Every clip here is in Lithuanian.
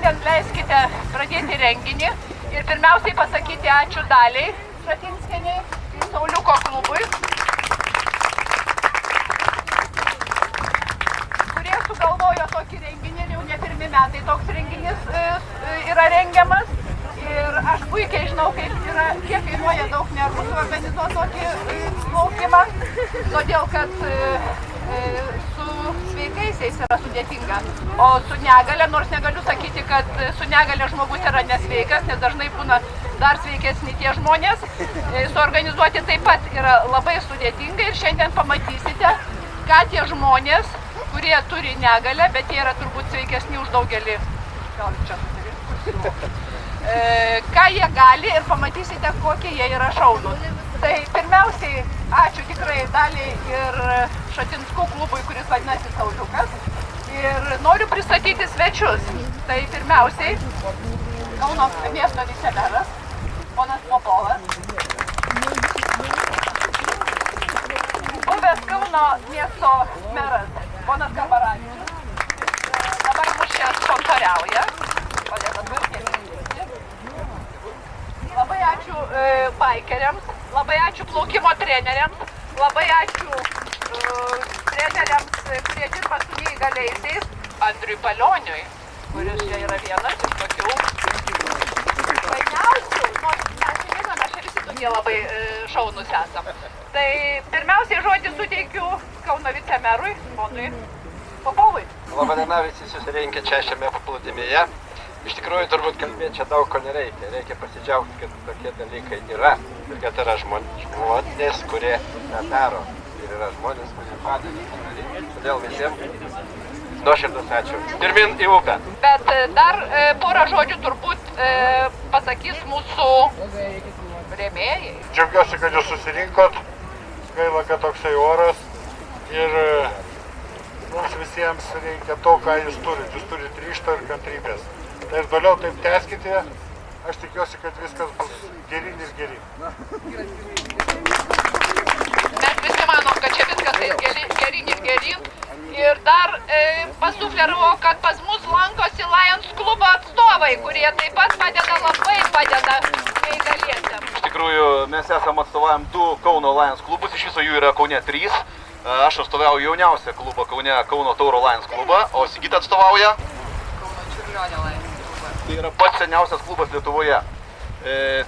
šiandien leiskite pradėti renginį ir pirmiausiai pasakyti ačiū Daliai Šatinskienei ir Sauliuko klubui, kurie sugalvojo tokį renginį, jau ne pirmi metai toks renginys yra rengiamas. Ir aš puikiai žinau, kiek kainuoja daug nervų suorganizuoti tokį plaukimą, todėl kad su sveikaisiais yra sudėtinga. O su negale, nors negaliu sakyti, kad su negale žmogus yra nesveikas, nes dažnai būna dar sveikesni tie žmonės, suorganizuoti taip pat yra labai sudėtinga ir šiandien pamatysite, ką tie žmonės, kurie turi negalę, bet jie yra turbūt sveikesni už daugelį. Gal čia ką jie gali ir pamatysite, kokie jie yra šaunūs. Tai pirmiausiai ačiū tikrai Daliai ir Šatinskų klubui, kuris vadinasi Sauliukas. Ir noriu pristatyti svečius. Tai pirmiausiai Kauno miesto vicemeras, ponas Popovas. Buvęs Kauno miesto meras, ponas Kabaravičius. Dabar mus čia sponsoriauja. Labai ačiū baikeriams, labai ačiū plaukimo treneriams, labai ačiū treneriams, kurie dirba su neįgaliaisiais, Andriui Palioniui, kuris čia yra vienas iš tokių fainiausių, nors mes žinome, čia visi tokie labai šaunūs esam. Tai pirmiausiai žodį suteikiu Kauno vicemerui, ponui Popovui. Labadiena visi susirinkę čia šiame paplūdimyje. Iš tikrųjų, turbūt kalbėti čia daug ko nereikia. Reikia pasidžiaugti, kad tokie dalykai yra. Ir kad yra žmonės, kurie tą daro. Ir yra žmonės, kurie padeda. Todėl visiems nuoširdus ačiū. Pirmin į upę. Bet dar porą žodžių turbūt pasakys mūsų rėmėjai. Džiaugiuosi, kad jūs susirinkot. Gaila, kad toksai oras. Ir mums visiems reikia to, ką jūs turit. Jūs turit ryžto ir kantrybės. Tai ir toliau taip tęskite, aš tikiuosi, kad viskas bus gerin ir gerin. Mes visi manom, kad čia viskas gerin ir gerin. Ir dar pasufleravo, kad pas mus lankosi Lions klubo atstovai, kurie taip pat labai padeda neįgaliesiems. Iš tikrųjų, mes atstovaujam 2 Kauno Lions klubus, iš viso jų yra Kaune 3. Aš atstovauju jauniausią klubą Kaune, Kauno Tauro Lions klubą, o Sigita atstovauja Tai yra pats seniausias klubas Lietuvoje.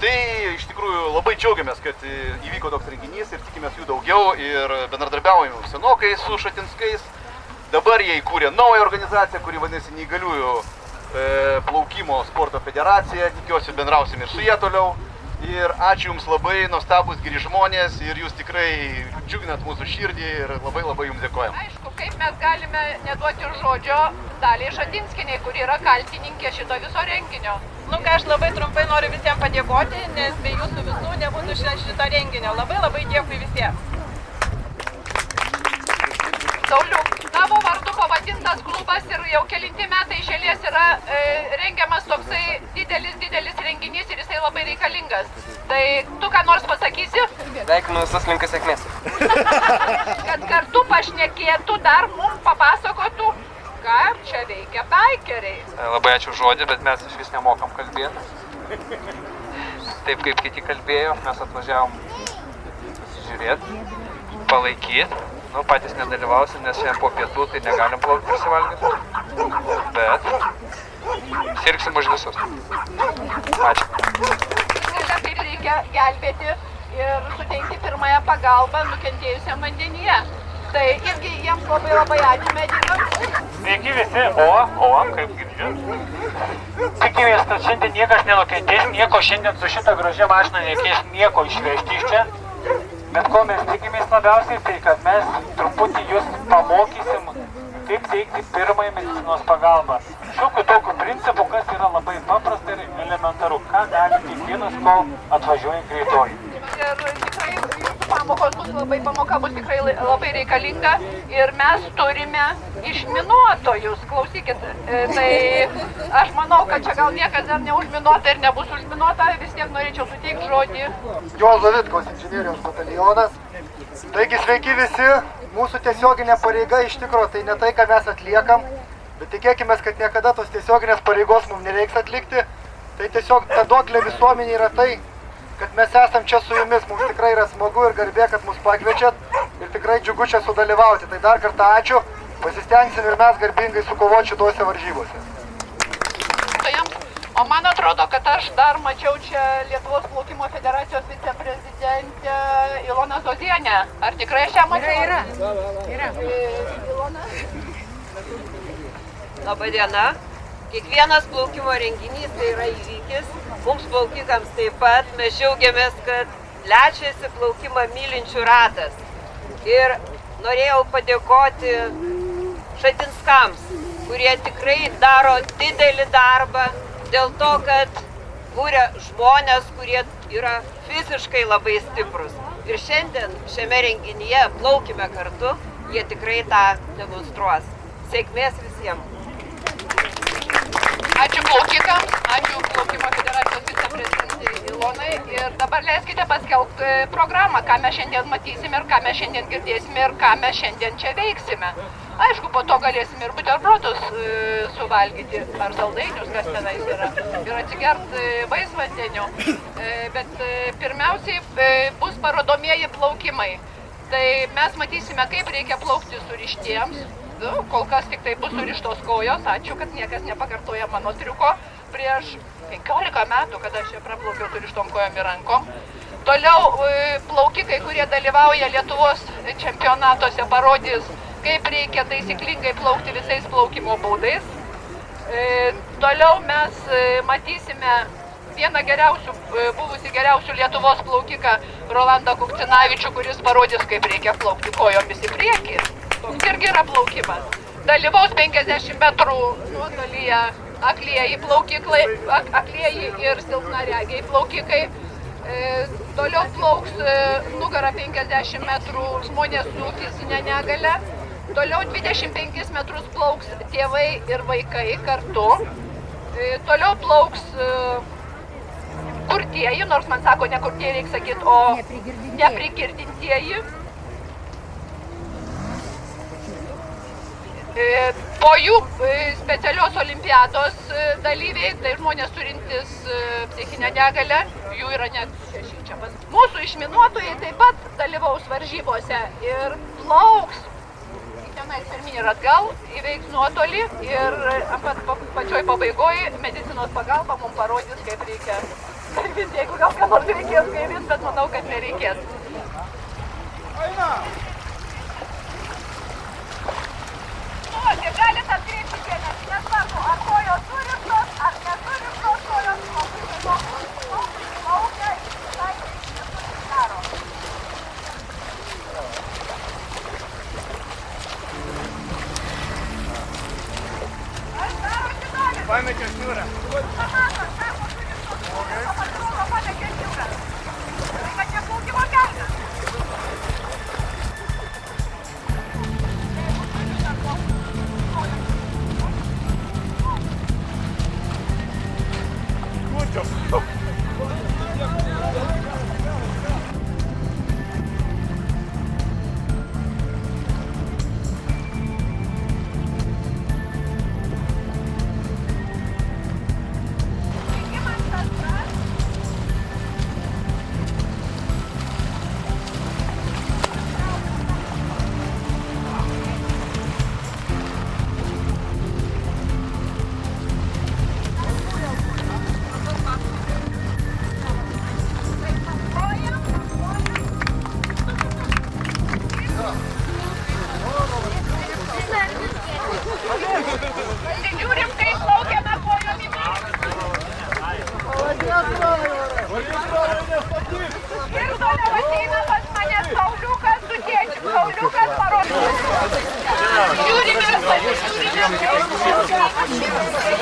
Tai iš tikrųjų labai džiaugiamės, kad įvyko toks renginys ir tikimės jų daugiau ir bendradarbiaujame senokai su Šatinskais. Dabar jie įkūrė naują organizaciją, kuri vadinasi Neįgaliųjų plaukimo sporto federacija. Tikiuosi bendrausim ir su jie toliau. Ir ačiū Jums labai, nuostabus geri žmonės ir Jūs tikrai džiuginat mūsų širdį ir labai Jums dėkojam. Aišku, kaip mes galime neduoti žodžio Daliai Šatinskienei, kuri yra kaltininkė šito viso renginio. Aš labai trumpai noriu visiems padėkoti, nes be Jūsų visų nebūtų šito renginio. Labai dėkui visiems. Sauliuk, tavo vardu pavadintas klubas ir jau kelinti metai iš eilės yra rengiamas toksai didelis renginys ir jisai labai reikalingas. Tai tu ką nors pasakysi? Sveikinu visus, linkiu sėkmės. Kad kartu pašnekėtų, dar mums papasakotų, ką čia veikia baikeriai. Labai ačiū žodį, bet mes iš vis nemokam kalbėti. Taip kaip kiti kalbėjo, mes atvažiavom pasižiūrėti, palaikyti. Patys nedalyvausim, nes šiandien po pietų tai negalim plaukti prisivalgyti. Bet sirgsim už visus. Ačiū. Tai reikia gelbėti ir suteikti pirmąją pagalbą nukentėjusiam vandenyje. Tai irgi jiems labai ačiū medikams. Sveiki visi, kaip girdžiu. Tikimės, kad šiandien niekas nenukentės, nieko šiandien su šitą gražią mašiną nereikės nieko išvežti iš čia. Bet ko mes tikimės labiausiai, tai kad mes truputį jūs pamokysim, kaip teikti pirmąją medicinos pagalbą. Šiokiu tokiu principu, kas yra labai paprasta ir elementaru, ką gali kiekvienas, kol atvažiuoja greitoji. Ir tikrai pamoka bus tikrai labai reikalinga ir mes turime išminuotojus. Klausykit, tai aš manau, kad čia gal niekas dar neužminuota ir nebus užminuota, vis tiek norėčiau suteikti žodį. Juozo Vitkos inžinierijos batalionas. Taigi sveiki visi, mūsų tiesioginė pareiga iš tikrųjų tai ne tai, ką mes atliekam, Bet tikėkime, kad niekada tos tiesioginės pareigos mums nereiks atlikti. Tai tiesiog ta duoklė visuomenė yra tai, kad mes esam čia su jumis. Mums tikrai yra smagu ir garbė, kad mus pakviečiat ir tikrai džiugu čia sudalyvauti. Tai dar kartą ačiū, pasistengsim ir mes garbingai sukovoti šituose varžybose. O man atrodo, kad aš dar mačiau čia Lietuvos plaukimo federacijos viceprezidentę Iloną Zozienę. Ar tikrai aš ją mačiau? Yra. Ilona? Labadiena. Kiekvienas plaukimo renginys tai yra įvykis. Mums plaukikams taip pat. Mes džiaugiamės, kad plečiasi plaukimą mylinčių ratas. Ir norėjau padėkoti Šatinskams, kurie tikrai daro didelį darbą dėl to, kad būria žmonės, kurie yra fiziškai labai stiprus. Ir šiandien šiame renginyje plaukime kartu, jie tikrai tą demonstruos. Sėkmės visiems. Ačiū plaukikams, ačiū plaukimo federacijos viceprezidentei Ilonai. Ir dabar leiskite paskelbti programą, ką mes šiandien matysime ir ką mes šiandien girdėsime ir ką mes šiandien čia veiksime. Aišku, po to galėsime ir buterbrotus suvalgyti, ar saldainius, kas tenais yra, ir atsigerti vaisvandeniu. Bet pirmiausiai bus parodomieji plaukimai. Tai mes matysime, kaip reikia plaukti surištiems. Kol kas tik tai bus surištos kojos. Ačiū, kad niekas nepakartoja mano triuko. Prieš 15 metų, kada aš čia praplaukiau surištom kojom ir rankom. Toliau plaukikai, kurie dalyvauja Lietuvos čempionatuose, parodys, kaip reikia taisyklingai plaukti visais plaukimo būdais. Toliau mes matysime vieną buvusi geriausių Lietuvos plaukiką Rolandą Kukcinavičių, kuris parodys, kaip reikia plaukti kojomis į priekį. Toks irgi yra plaukimas. Dalyvaus 50 metrų nuotolyje aklieji ir silpnaregiai plaukikai. Toliau plauks nugarą 50 metrų žmonės su fizinė negalia. Toliau 25 metrus plauks tėvai ir vaikai kartu. Toliau plauks kurtieji, nors man sako ne kurtieji, reikia sakyti, o neprigirdintieji. Po jų specialios olimpiados dalyviai, tai žmonės turintys psichinę negalę, jų yra net 6 čia pas. Mūsų išminuotojai taip pat dalyvaus varžybose ir plauks tenais pirmin ir atgal, įveiks nuotolį ir pačioj pabaigoj medicinos pagalba mums parodys, kaip reikia gaivinti, jeigu gal ką nors reikės gaivinti, bet manau, kad nereikės. Ir galit atkreipti dėmesį, nesvarbu, ar kojos surištos, ar nesurištos kojos, plaukia ir visai daro. Aš darosi nori. Pametė šiūrą. Pamato, sako, surištos kojos, patrūko, pametė šiūrą. Tai kad čia plaukimo kelias. Žiūrim, kaip plaukiame kojom į priekį. Ir toliau ateina pas mane Sauliukas su tėčiu. Sauliukas parodo. Žiūrim ir pasižiūrim.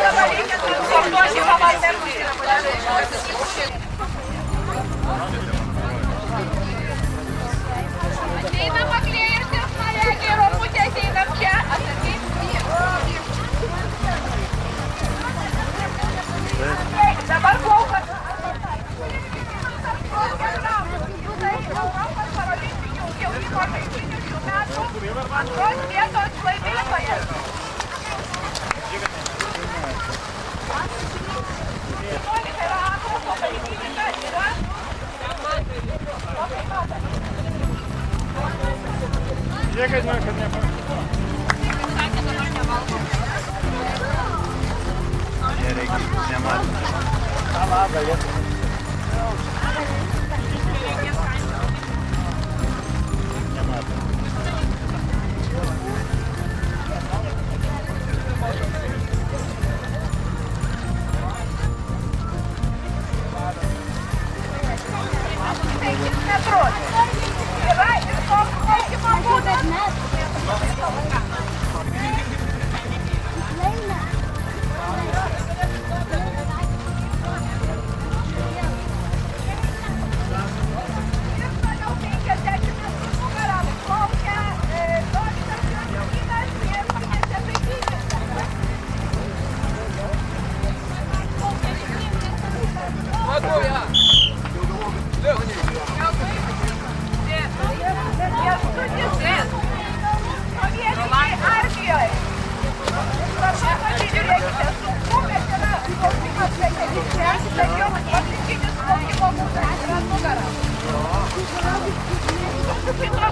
Dabar reikia transportuoti pavardėms. Ateinam aklieji ir silpnaregiai, Romutė, ateinam čia. Dabar plaukas. Europos parolimpinių jaunimo žaidynių šių metų antros vietos laimėtojas. Niekad nepamatau. Nereikia, nematau. Labą, jie. Nematau. Yra ir toks mokymo būdas.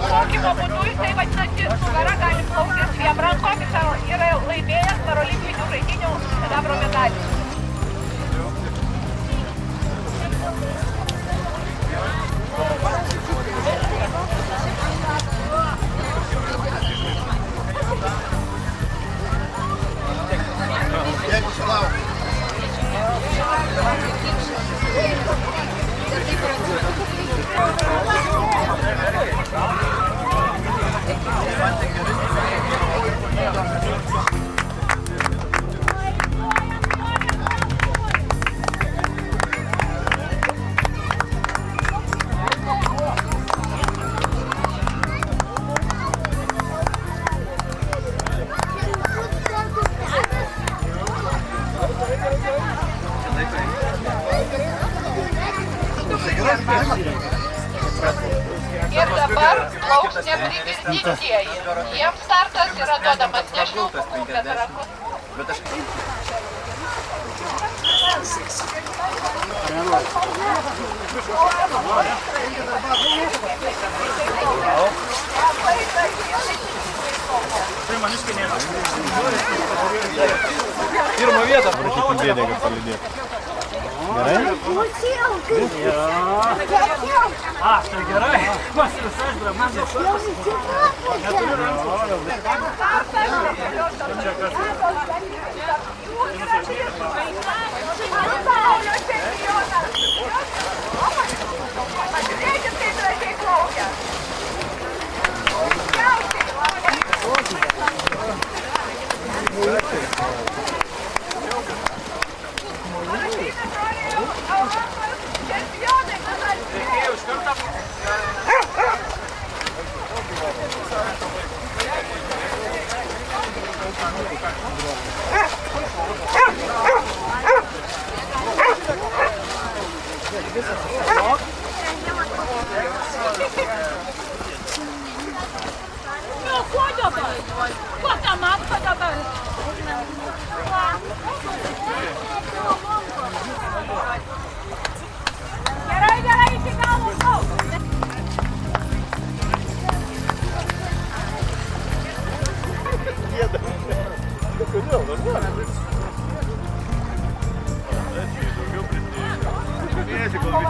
Mokymo būdu jisai vadinasi nugara gali plauktis dviem rankomis yra laimėjęs parolimpinių žaidynių sidabro medalį. Ir dabar plauks neprigirdintieji. Jiems startas yra duodamas ne švilpukų, bet rakus. Pirmą vietą. Prašytum bėdė, kad palidėtų. Gerai? Tai gerai. Mas visai dramas.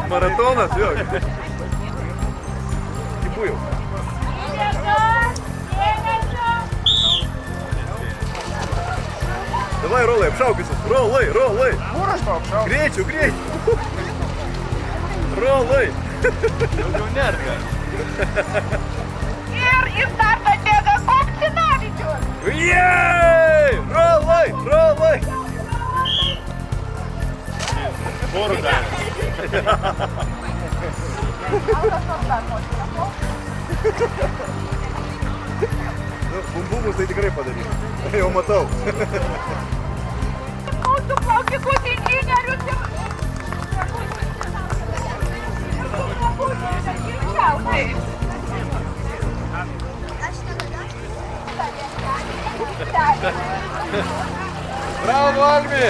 Maratonas, jo. Kibujau. Davai, rolai, apšauk visus. Rolai, rolai. Kur aš tau apšauk? Greičiau, greičiau. Rolai. Daugiau nerga. Ir į startą bėga Koksinavičius. Jej! Rolai, rolai. Porų davė. Bumbumus tai tikrai padarys. Jau matau. Mūsų plaukikų inžinierius ir... Bravo, Almi!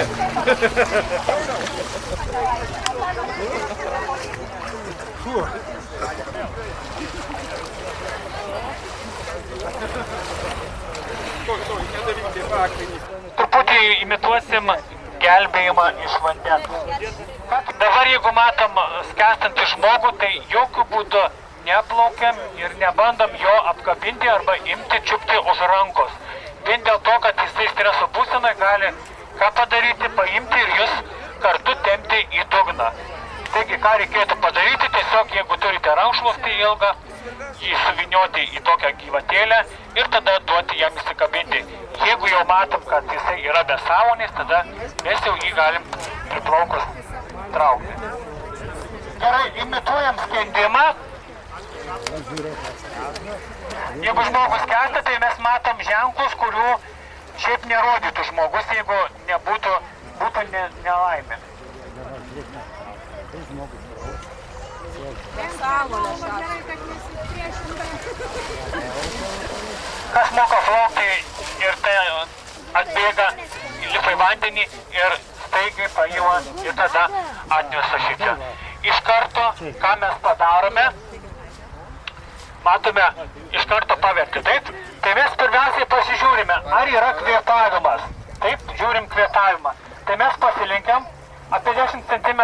truputį imituosim gelbėjimą iš vandens. Dabar jeigu matom skęstantį žmogų, tai jokių būdų neplaukiam ir nebandom jo apkabinti arba imti čiupti už rankos. Vien dėl to, kad jisai streso būsenai gali ką padaryti, paimti ir jūs kartu tempti į dugną. Taigi, ką reikėtų padaryti, tiesiog jeigu turite rankšluostį ilgą, jį suvinioti į tokią gyvatėlę ir tada duoti jam įsikabinti. Jeigu jau matom, kad jisai yra be sąmonės, tada mes jau jį galim priplaukus traukti. Gerai, imituojam skendimą. Jeigu žmogus skęsta, tai mes matom ženklus, kurių šiaip nerodytų žmogus, jeigu nebūtų nelaimė. Kas moka plaukti ir tai atbėga, lipa į vandenį ir staigiai paima ir tada atneša šičia. Iš karto, ką mes padarome, matome, iš karto paverti, taip? Tai mes pirmiausiai pasižiūrime, ar yra kvėpavimas. Taip, žiūrim kvėpavimą. Tai mes pasilinkiam apie 10 cm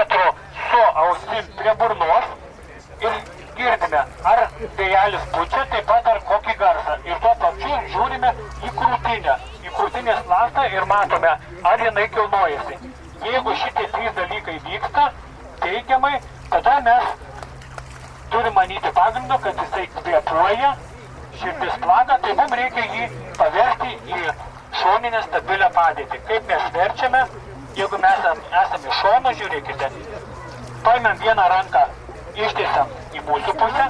su ausim prie burnos ir girdime, ar vėjelis pučia, taip pat ar kokį garsą. Ir tuo pačiu žiūrime į krūtinę, į krūtinės ląstą ir matome, ar jinai kilnojasi. Jeigu šitie 3 dalykai vyksta teigiamai, tada mes turim manyti pagrindu, kad jisai kvėpuoja, širdis plaga, tai mums reikia jį paversti į šoninę stabilią padėtį. Kaip mes verčiame, jeigu mes esame iš šono, žiūrėkite, paimam vieną ranką, ištiesiam į mūsų pusę,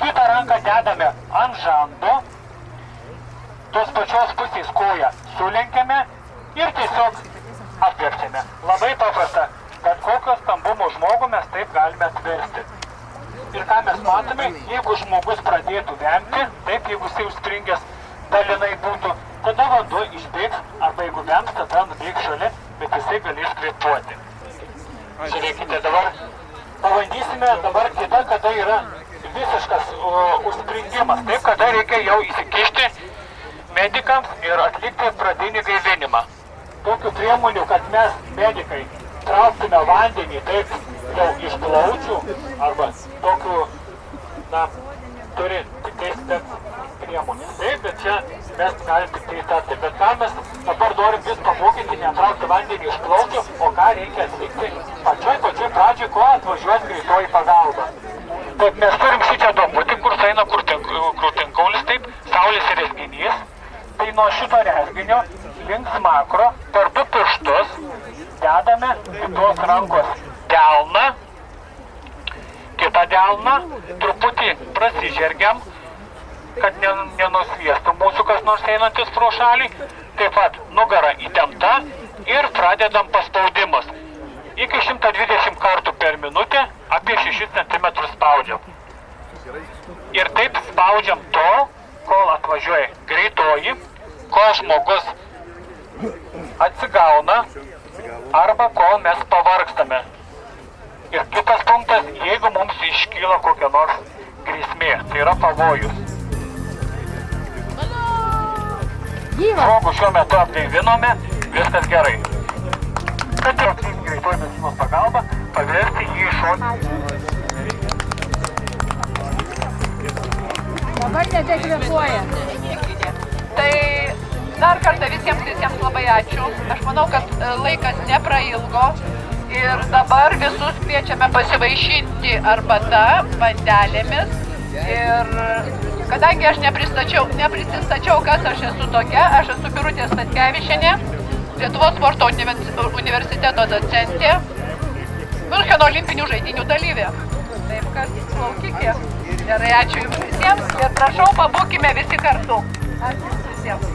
kitą ranką dedame ant žando, tos pačios pusės koją sulenkiame ir tiesiog apverčiame. Labai paprasta, kad kokio stambumo žmogų mes taip galime atversti. Ir ką mes matome, jeigu žmogus pradėtų vemti, taip, jeigu jisai užstringęs dalinai būtų, tada vanduo išbėgs, arba jeigu vems, tada nubėgs šalia, bet jisai galės kvėpuoti. Žiūrėkite, dabar pabandysime dabar kita, kada yra visiškas užspringimas, taip, kada reikia jau įsikišti medikams ir atlikti pradinį gaivinimą. Tokių priemonių, kad mes, medikai, trauktume vandenį, taip, jau iš plaučių, arba tokių, na, turi tiktais priemonės. Taip, bet čia mes galim tik tai tarti. Bet ką mes dabar norim vis pamokyti, netraukti vandenį iš plaučių, o ką reikia atlikti pačioj pradžioj, ko atvažiuos greitoji pagalba. Taip, mes turim šičia duobutį, kur eina krūtinkaulis, taip, saulės rezginys. Tai nuo šito rezginio link smakro per 2 pirštus dedame kitos rankos delną, kitą delną, truputį prasižergiam, kad nenusviestų mūsų kas nors einantis pro šalį, taip pat nugara įtempta ir pradedam paspaudimus. Iki 120 kartų per minutę apie 6 cm spaudžiam. Ir taip spaudžiam tol, kol atvažiuoja greitoji, kol žmogus atsigauna arba kol mes pavargstame. Ir kitas punktas, jeigu mums iškyla kokia nors grėsmė, tai yra pavojus. Žmogų šiuo metu apgaivinome, viskas gerai. Kad ir aktyviai greitoji medicinos pagalba, paversti jį į šoną. Dabar nebekvėpuoja. Tai dar kartą visiems labai ačiū. Aš manau, kad laikas neprailgo ir dabar visus kviečiame pasivaišinti arbata, vandelėmis. Ir kadangi aš neprisistačiau, kas aš esu tokia, aš esu Birutė Statkevičienė, Lietuvos sporto universiteto docentė, Miuncheno olimpinių žaidynių dalyvė. Taip, kad plaukikė. Gerai, ačiū jums visiems ir prašau, pabūkime visi kartu. Ačiū visiems.